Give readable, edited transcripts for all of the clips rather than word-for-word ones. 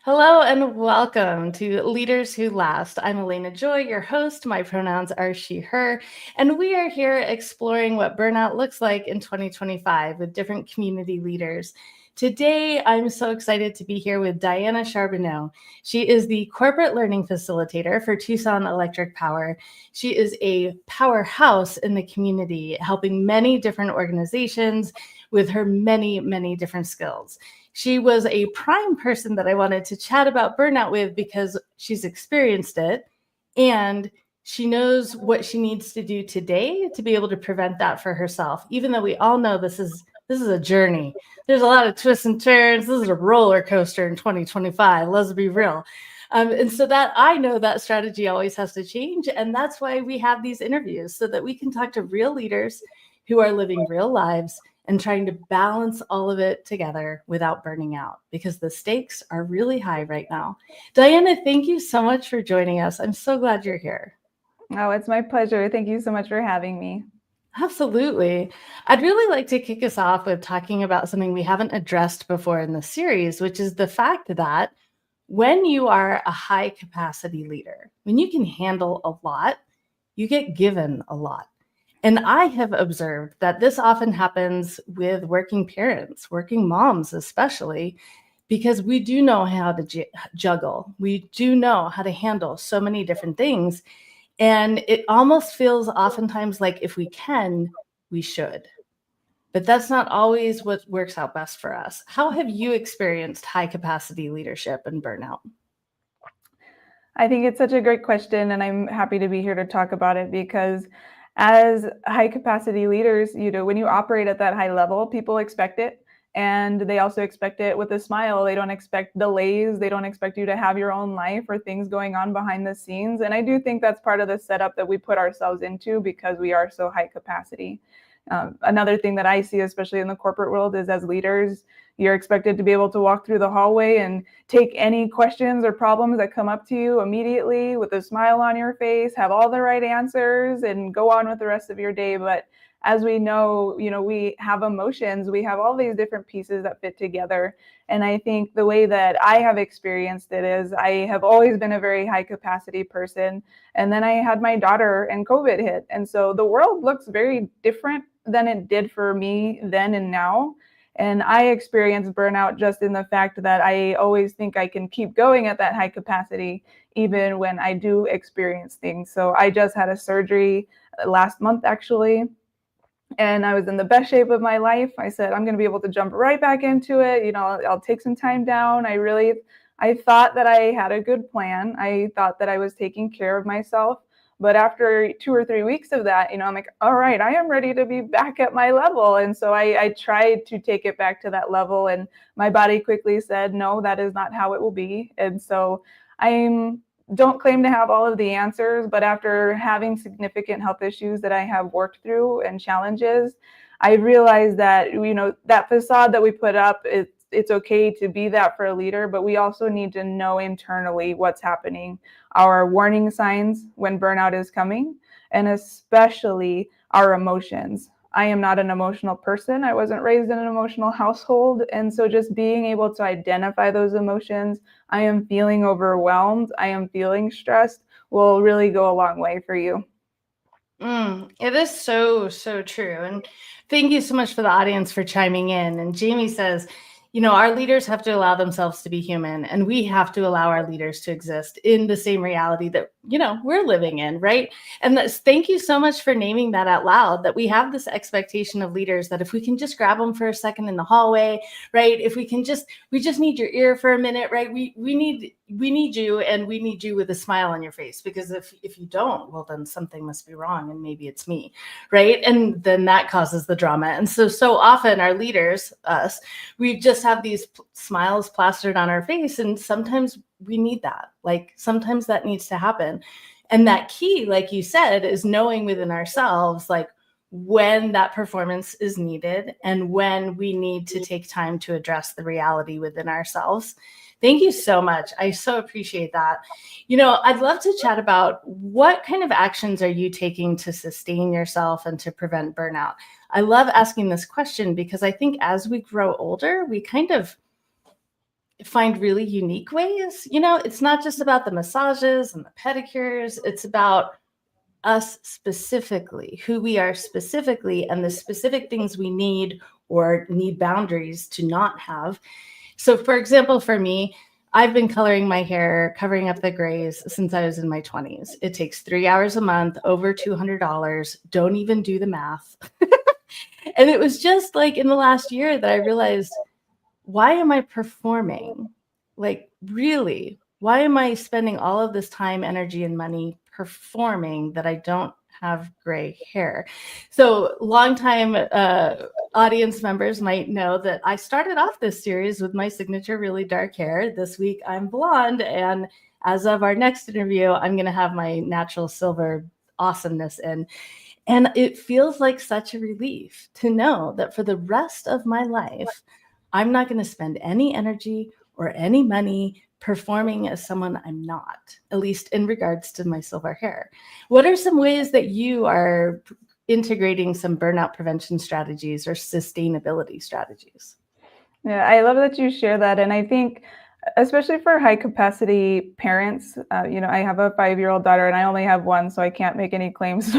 Hello and welcome to Leaders Who Last. I'm Elena Joy, your host. My pronouns are she, her, and we are here exploring what burnout looks like in 2025 with different community leaders. Today, I'm so excited to be here with Diana Charbonneau. She is the corporate learning facilitator for Tucson Electric Power. She is a powerhouse in the community, helping many different organizations with her many different skills. She was a prime person that I wanted to chat about burnout with because she's experienced it and she knows what she needs to do today to be able to prevent that for herself, even though we all know this is a journey. There's a lot of twists and turns. This is a roller coaster in 2025. Let's be real. And so that I know that strategy always has to change. And that's why we have these interviews so that we can talk to real leaders who are living real lives and trying to balance all of it together without burning out, because the stakes are really high right now. Diana, thank you so much for joining us. I'm so glad you're here. Oh, it's my pleasure. Thank you so much for having me. Absolutely. I'd really like to kick us off with talking about something we haven't addressed before in the series, which is the fact that when you are a high capacity leader, when you can handle a lot, you get given a lot. And I have observed that this often happens with working parents, working moms, especially, because we do know how to juggle. We do know how to handle so many different things. And it almost feels oftentimes like if we can, we should. But that's not always what works out best for us. How have you experienced high capacity leadership and burnout? I think it's such a great question, and I'm happy to be here to talk about it because as high capacity leaders, when you operate at that high level, people expect it. And they also expect it with a smile. They don't expect delays. They don't expect you to have your own life or things going on behind the scenes. And I do think that's part of the setup that we put ourselves into because we are so high capacity. Another thing that I see, especially in the corporate world, is as leaders, you're expected to be able to walk through the hallway and take any questions or problems that come up to you immediately with a smile on your face, have all the right answers, and go on with the rest of your day. But as we know, we have emotions, we have all these different pieces that fit together. And I think the way that I have experienced it is I have always been a very high capacity person. And then I had my daughter and COVID hit. And so the world looks very different than it did for me then and now. And I experienced burnout just in the fact that I always think I can keep going at that high capacity, even when I do experience things. So I just had a surgery last month, actually. And I was in the best shape of my life. I said, I'm going to be able to jump right back into it. I'll take some time down. I thought that I had a good plan. I thought that I was taking care of myself. But after 2 or 3 weeks of that, I'm like, all right, I am ready to be back at my level. And so I tried to take it back to that level. And my body quickly said, no, that is not how it will be. And so I don't claim to have all of the answers, but after having significant health issues that I have worked through and challenges, I realized that, that facade that we put up, it's okay to be that for a leader, but we also need to know internally what's happening, our warning signs when burnout is coming, and especially our emotions. I am not an emotional person. I wasn't raised in an emotional household. And so just being able to identify those emotions, I am feeling overwhelmed, I am feeling stressed, will really go a long way for you. It is so true. And thank you so much for the audience for chiming in. And Jamie says, our leaders have to allow themselves to be human, and we have to allow our leaders to exist in the same reality that, we're living in, right? And thank you so much for naming that out loud, that we have this expectation of leaders that if we can just grab them for a second in the hallway, right? If we just need your ear for a minute, right? We need you, and we need you with a smile on your face, because if you don't, well, then something must be wrong, and maybe it's me, right? And then that causes the drama. And so often our leaders, us, we just have these smiles plastered on our face, and sometimes we need that. Like sometimes that needs to happen. And that key, like you said, is knowing within ourselves, like when that performance is needed and when we need to take time to address the reality within ourselves. Thank you so much. I so appreciate that. I'd love to chat about what kind of actions are you taking to sustain yourself and to prevent burnout? I love asking this question because I think as we grow older, we kind of find really unique ways. It's not just about the massages and the pedicures. It's about us specifically, who we are specifically, and the specific things we need or need boundaries to not have. So, for example, for me, I've been coloring my hair, covering up the grays since I was in my 20s. It takes 3 hours a month, over $200. Don't even do the math. And it was just like in the last year that I realized, why am I performing? Like, really, why am I spending all of this time, energy, and money performing that I don't have gray hair? So longtime audience members might know that I started off this series with my signature really dark hair. This week I'm blonde, and as of our next interview, I'm going to have my natural silver awesomeness in. And it feels like such a relief to know that for the rest of my life, I'm not going to spend any energy or any money performing as someone I'm not, at least in regards to my silver hair. What are some ways that you are integrating some burnout prevention strategies or sustainability strategies? Yeah, I love that you share that. And I think, especially for high capacity parents, I have a 5-year-old daughter and I only have one, so I can't make any claims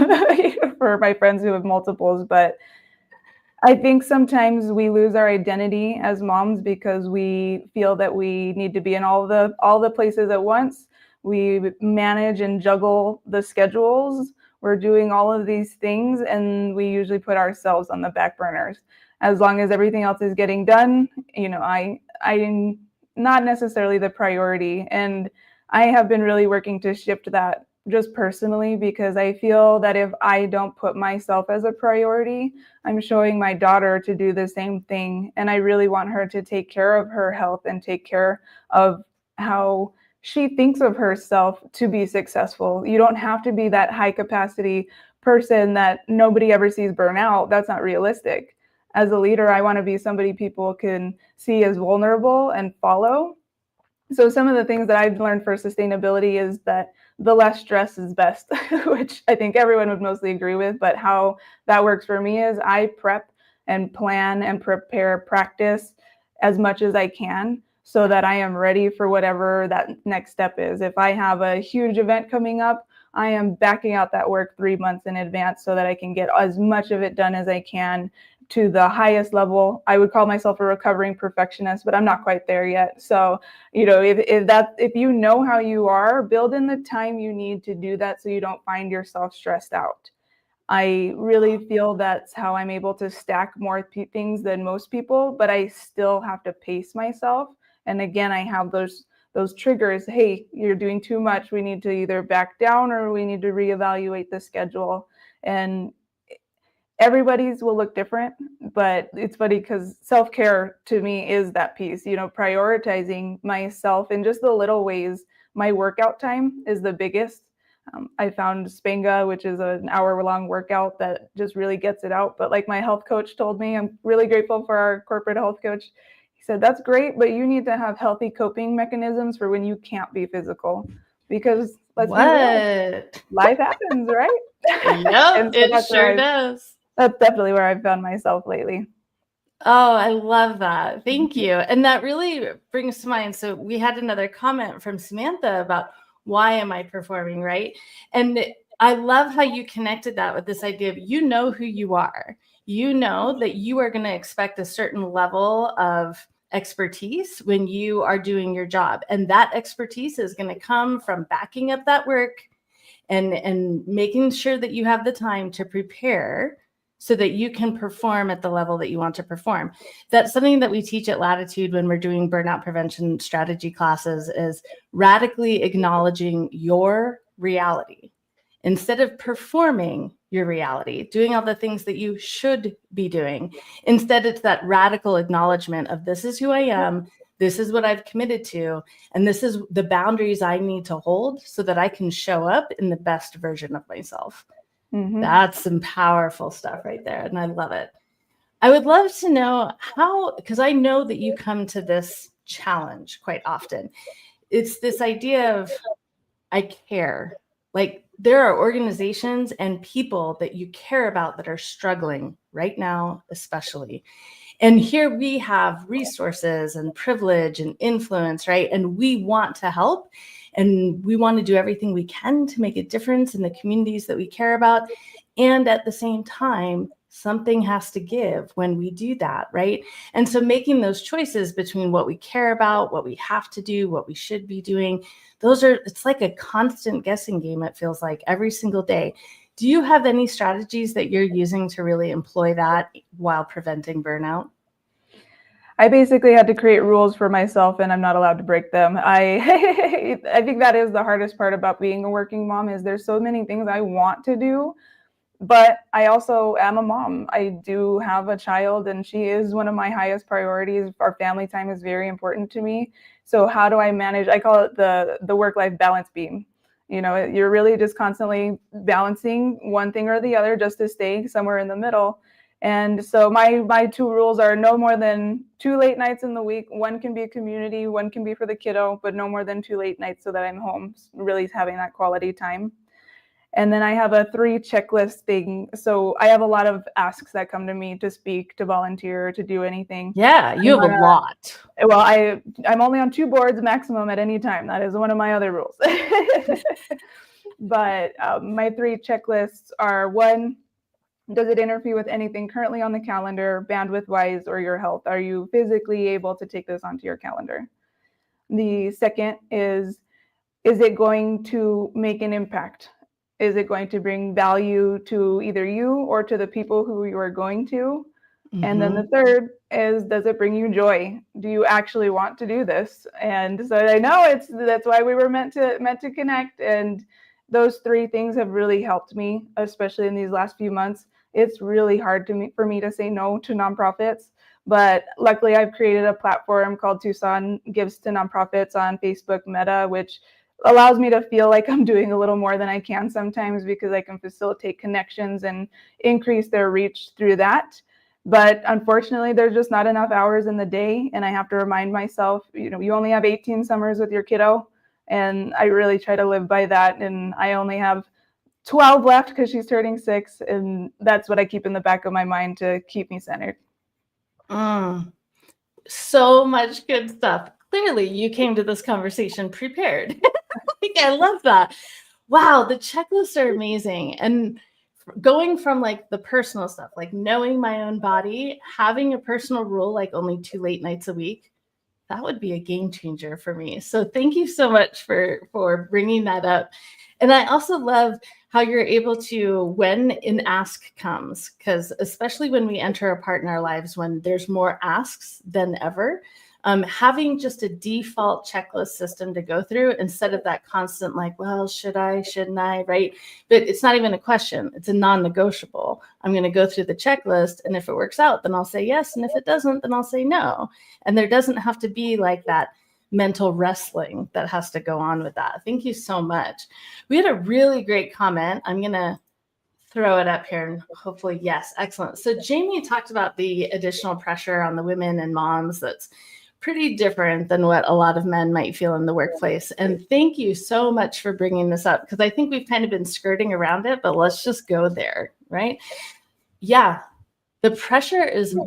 for my friends who have multiples. But I think sometimes we lose our identity as moms because we feel that we need to be in all the places at once. We manage and juggle the schedules. We're doing all of these things, and we usually put ourselves on the back burners. As long as everything else is getting done, I'm not necessarily the priority. And I have been really working to shift that just personally, because I feel that if I don't put myself as a priority, I'm showing my daughter to do the same thing. And I really want her to take care of her health and take care of how she thinks of herself to be successful. You don't have to be that high capacity person that nobody ever sees burn out. That's not realistic. As a leader, I want to be somebody people can see as vulnerable and follow. So some of the things that I've learned for sustainability is that the less stress is best, which I think everyone would mostly agree with. But how that works for me is I prep and plan and prepare practice as much as I can so that I am ready for whatever that next step is. If I have a huge event coming up, I am backing out that work 3 months in advance so that I can get as much of it done as I can to the highest level. I would call myself a recovering perfectionist, but I'm not quite there yet. So, if you know how you are, build in the time you need to do that so you don't find yourself stressed out. I really feel that's how I'm able to stack more things than most people, but I still have to pace myself. And again, I have those triggers. Hey, you're doing too much. We need to either back down or we need to reevaluate the schedule. And everybody's will look different, but it's funny because self-care to me is that piece, prioritizing myself in just the little ways. My workout time is the biggest. I found Spenga, which is an hour-long workout that just really gets it out. But like my health coach told me, I'm really grateful for our corporate health coach. He said, that's great, but you need to have healthy coping mechanisms for when you can't be physical. Because let's be real, life happens, right? Yep, So it sure does. That's definitely where I've found myself lately. Oh, I love that. Thank you. And that really brings to mind. So we had another comment from Samantha about why am I performing, right? And I love how you connected that with this idea of who you are. You know that you are going to expect a certain level of expertise when you are doing your job. And that expertise is going to come from backing up that work and making sure that you have the time to prepare so that you can perform at the level that you want to perform. That's something that we teach at Latitude when we're doing burnout prevention strategy classes, is radically acknowledging your reality. Instead of performing your reality, doing all the things that you should be doing, instead it's that radical acknowledgement of, this is who I am, this is what I've committed to, and this is the boundaries I need to hold so that I can show up in the best version of myself. Mm-hmm. That's some powerful stuff right there, and I love it. I would love to know how, because I know that you come to this challenge quite often. It's this idea of, I care. Like, there are organizations and people that you care about that are struggling right now, especially. And here we have resources and privilege and influence, right? And we want to help, and we want to do everything we can to make a difference in the communities that we care about. And at the same time, something has to give when we do that, right? And so making those choices between what we care about, what we have to do, what we should be doing, it's like a constant guessing game, it feels like, every single day. Do you have any strategies that you're using to really employ that while preventing burnout? I basically had to create rules for myself, and I'm not allowed to break them. I think that is the hardest part about being a working mom, is there's so many things I want to do, but I also am a mom. I do have a child, and she is one of my highest priorities. Our family time is very important to me. So how do I manage? I call it the work-life balance beam. You're really just constantly balancing one thing or the other just to stay somewhere in the middle. And so my two rules are no more than 2 late nights in the week. One can be a community, one can be for the kiddo, but no more than 2 late nights so that I'm home, really having that quality time. And then I have a 3 checklist thing. So I have a lot of asks that come to me to speak, to volunteer, to do anything. Yeah, you have a lot. Well, I'm only on 2 boards maximum at any time. That is one of my other rules. But my 3 checklists are: 1, does it interfere with anything currently on the calendar, bandwidth-wise, or your health? Are you physically able to take this onto your calendar? The second is it going to make an impact? Is it going to bring value to either you or to the people who you are going to? Mm-hmm. And then the third is, does it bring you joy? Do you actually want to do this? And so I know that's why we were meant to connect. And those 3 things have really helped me, especially in these last few months. It's really hard for me to say no to nonprofits, but luckily I've created a platform called Tucson Gives to Nonprofits on Facebook Meta, which allows me to feel like I'm doing a little more than I can sometimes, because I can facilitate connections and increase their reach through that. But unfortunately, there's just not enough hours in the day, and I have to remind myself, you only have 18 summers with your kiddo, and I really try to live by that. And I only have 12 left because she's turning 6, and that's what I keep in the back of my mind to keep me centered. So much good stuff. Clearly, you came to this conversation prepared. I love that. Wow, the checklists are amazing. And going from like the personal stuff, like knowing my own body, having a personal rule like only 2 late nights a week, that would be a game changer for me. So thank you so much for bringing that up. And I also love how you're able to, when an ask comes, because especially when we enter a part in our lives when there's more asks than ever, having just a default checklist system to go through instead of that constant like, well, should I, shouldn't I, right? But it's not even a question. It's a non-negotiable. I'm going to go through the checklist, and if it works out, then I'll say yes. And if it doesn't, then I'll say no. And there doesn't have to be like that mental wrestling that has to go on with that. Thank you so much. We had a really great comment. I'm going to throw it up here and hopefully, yes, excellent. So Jamie talked about the additional pressure on the women and moms that's pretty different than what a lot of men might feel in the workplace. And thank you so much for bringing this up, because I think we've kind of been skirting around it, but let's just go there, right? Yeah, the pressure is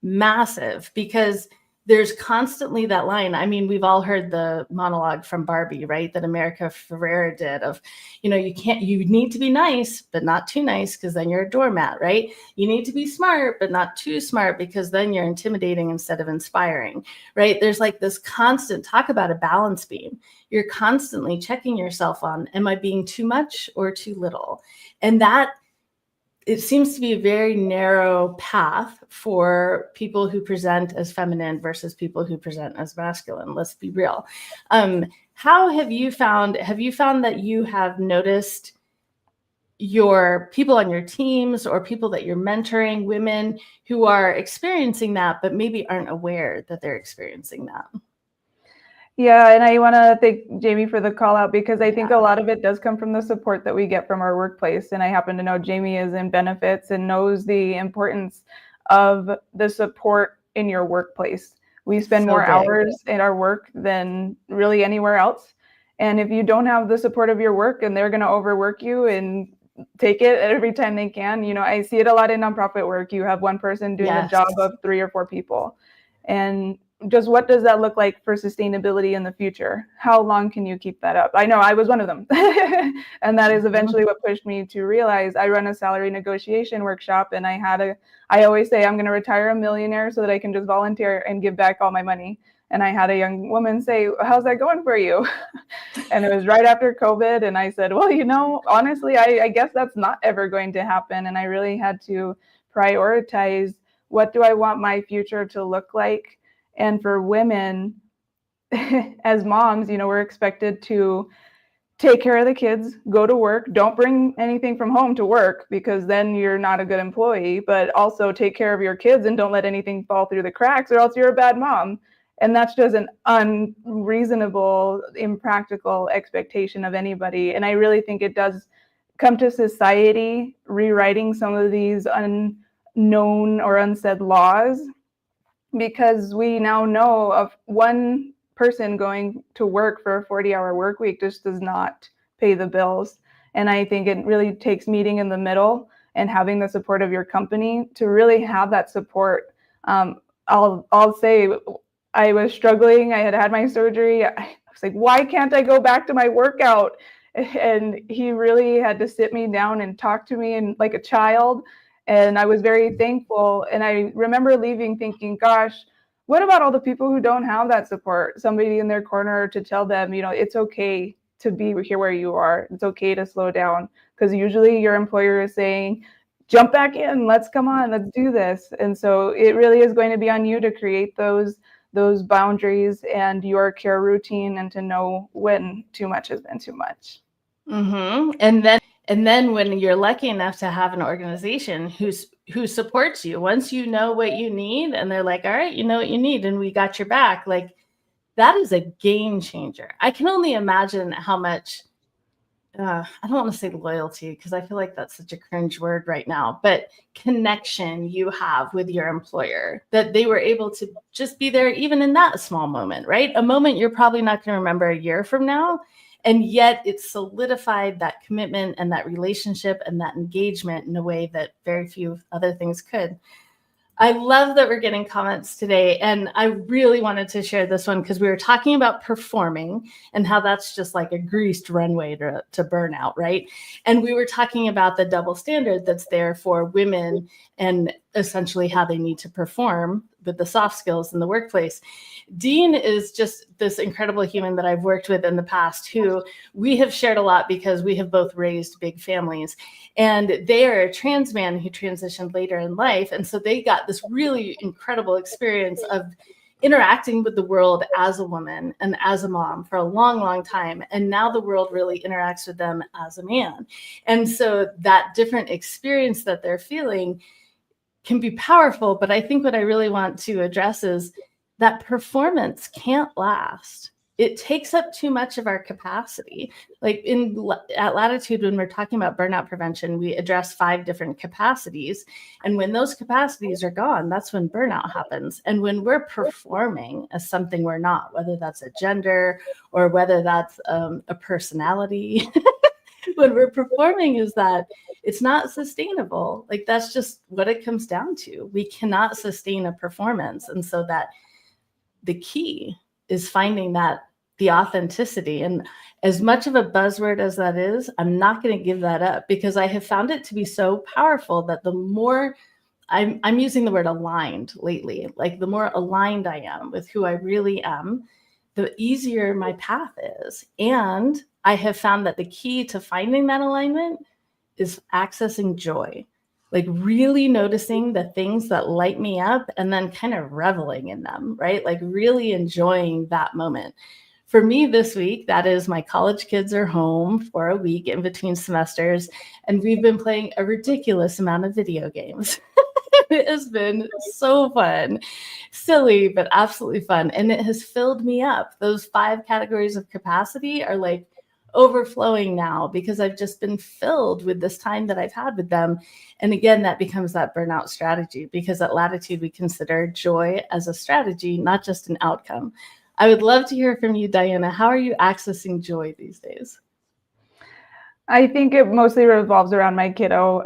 massive because there's constantly that line. I mean, we've all heard the monologue from Barbie, right? That America Ferrera did of, you need to be nice, but not too nice, because then you're a doormat, right? You need to be smart, but not too smart, because then you're intimidating instead of inspiring, right? There's like this constant talk about a balance beam. You're constantly checking yourself on, am I being too much or too little? And that, it seems to be a very narrow path for people who present as feminine versus people who present as masculine. Let's be real. How have you found that you have noticed your people on your teams or people that you're mentoring, women who are experiencing that, but maybe aren't aware that they're experiencing that? Yeah, and I want to thank Jamie for the call out, because I think a lot of it does come from the support that we get from our workplace. And I happen to know Jamie is in benefits and knows the importance of the support in your workplace. We spend more hours in our work than really anywhere else. And if you don't have the support of your work, and they're going to overwork you, and take it every time they can. You know, I see it a lot in nonprofit work. You have one person doing the job of 3 or 4 people. And just what does that look like for sustainability in the future? How long can you keep that up? I know I was one of them. And that is eventually what pushed me to realize I run a salary negotiation workshop, and I always say I'm going to retire a millionaire so that I can just volunteer and give back all my money. And I had a young woman say, how's that going for you? And it was right after COVID. And I said, well, you know, honestly, I guess that's not ever going to happen. And I really had to prioritize, what do I want my future to look like? And for women, as moms, you know, we're expected to take care of the kids, go to work, don't bring anything from home to work because then you're not a good employee, but also take care of your kids and don't let anything fall through the cracks or else you're a bad mom. And that's just an unreasonable, impractical expectation of anybody. And I really think it does come to society rewriting some of these unknown or unsaid laws, because we now know of one person going to work for a 40-hour work week just does not pay the bills. And I think it really takes meeting in the middle and having the support of your company to really have that support. I'll say I was struggling. I had had my surgery. I was like, why can't I go back to my workout? And he really had to sit me down and talk to me and like a child. And I was very thankful. And I remember leaving thinking, gosh, what about all the people who don't have that support? Somebody in their corner to tell them, you know, it's okay to be here where you are. It's okay to slow down. Because usually your employer is saying, jump back in, let's do this. And so it really is going to be on you to create those boundaries and your care routine, and to know when too much has been too much. Mm-hmm. And then when you're lucky enough to have an organization who supports you, once you know what you need and they're like, all right, you know what you need and we got your back, like that is a game changer. I can only imagine how much, I don't want to say loyalty because I feel like that's such a cringe word right now, but connection you have with your employer, that they were able to just be there even in that small moment, right? A moment you're probably not going to remember a year from now. And yet it solidified that commitment and that relationship and that engagement in a way that very few other things could. I love that we're getting comments today. And I really wanted to share this one because we were talking about performing and how that's just like a greased runway to burnout, right? And we were talking about the double standard that's there for women and essentially how they need to perform with the soft skills in the workplace. Dean is just this incredible human that I've worked with in the past, who we have shared a lot because we have both raised big families. And they are a trans man who transitioned later in life. And so they got this really incredible experience of interacting with the world as a woman and as a mom for a long, long time. And now the world really interacts with them as a man. And so that different experience that they're feeling can be powerful. But I think what I really want to address is that performance can't last. It takes up too much of our capacity. Like at Latitude, when we're talking about burnout prevention, we address 5 different capacities. And when those capacities are gone, that's when burnout happens. And when we're performing as something we're not, whether that's a gender or whether that's a personality, when we're performing is that it's not sustainable. Like that's just what it comes down to. We cannot sustain a performance. And so that the key is finding the authenticity. And as much of a buzzword as that is, I'm not going to give that up because I have found it to be so powerful that the more I'm using the word aligned lately, like the more aligned I am with who I really am, the easier my path is. And I have found that the key to finding that alignment is accessing joy, like really noticing the things that light me up and then kind of reveling in them, right? Like really enjoying that moment. For me this week, that is my college kids are home for a week in between semesters, and we've been playing a ridiculous amount of video games. It has been so fun, silly, but absolutely fun. And it has filled me up. Those 5 categories of capacity are like overflowing now because I've just been filled with this time that I've had with them. And again, that becomes that burnout strategy, because at Latitude, we consider joy as a strategy, not just an outcome. I would love to hear from you, Diana. How are you accessing joy these days? I think it mostly revolves around my kiddo.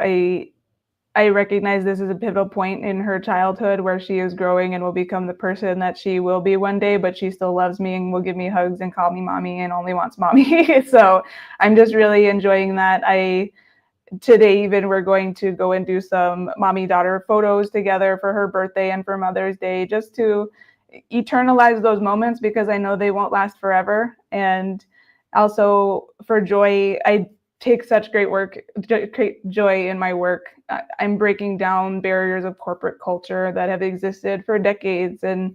I recognize this is a pivotal point in her childhood where she is growing and will become the person that she will be one day, but she still loves me and will give me hugs and call me mommy and only wants mommy. So I'm just really enjoying that. Today even we're going to go and do some mommy daughter photos together for her birthday and for Mother's Day, just to eternalize those moments, because I know they won't last forever. And also for joy, I take such great joy in my work. I'm breaking down barriers of corporate culture that have existed for decades. And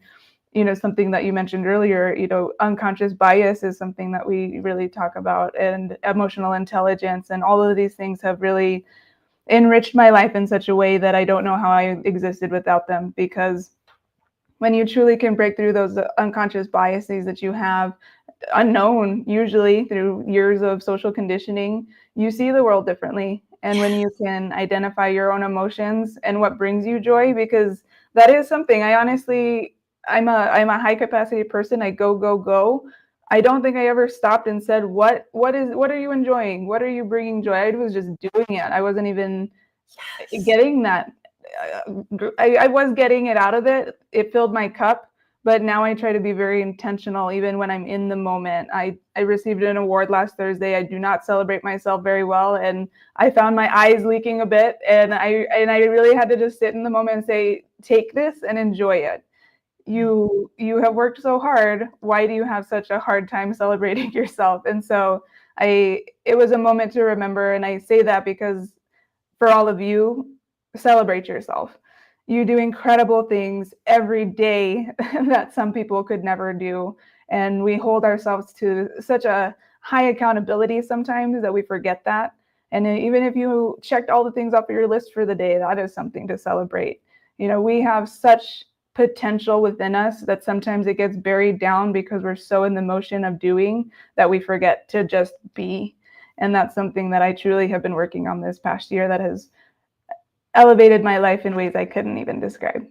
something that you mentioned earlier, unconscious bias is something that we really talk about, and emotional intelligence, and all of these things have really enriched my life in such a way that I don't know how I existed without them. Because when you truly can break through those unconscious biases that you have, unknown usually through years of social conditioning, you see the world differently. And when you can identify your own emotions and what brings you joy, because that is something I honestly, I'm a high capacity person. I go go go. I don't think I ever stopped and said, what are you enjoying, what are you bringing joy? I was just doing it. I wasn't even getting that. I was getting it out of it. It filled my cup, but now I try to be very intentional, even when I'm in the moment. I received an award last Thursday. I do not celebrate myself very well, and I found my eyes leaking a bit, and I really had to just sit in the moment and say, take this and enjoy it. You have worked so hard. Why do you have such a hard time celebrating yourself? And so it was a moment to remember, and I say that because for all of you, celebrate yourself. You do incredible things every day that some people could never do. And we hold ourselves to such a high accountability sometimes that we forget that. And even if you checked all the things off your list for the day, that is something to celebrate. We have such potential within us that sometimes it gets buried down because we're so in the motion of doing that we forget to just be. And that's something that I truly have been working on this past year that has elevated my life in ways I couldn't even describe.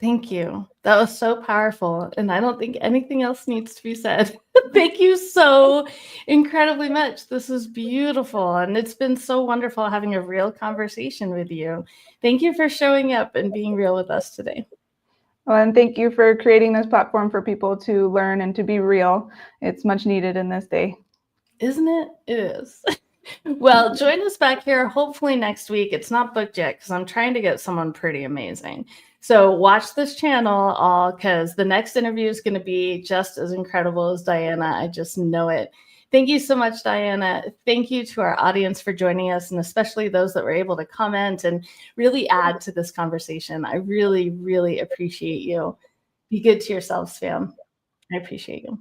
Thank you. That was so powerful. And I don't think anything else needs to be said. Thank you so incredibly much. This is beautiful. And it's been so wonderful having a real conversation with you. Thank you for showing up and being real with us today. Well, and thank you for creating this platform for people to learn and to be real. It's much needed in this day. Isn't it? It is. Well, join us back here hopefully next week. It's not booked yet because I'm trying to get someone pretty amazing. So watch this channel all, because the next interview is going to be just as incredible as Diana. I just know it. Thank you so much, Diana. Thank you to our audience for joining us, and especially those that were able to comment and really add to this conversation. I really, really appreciate you. Be good to yourselves, fam. I appreciate you.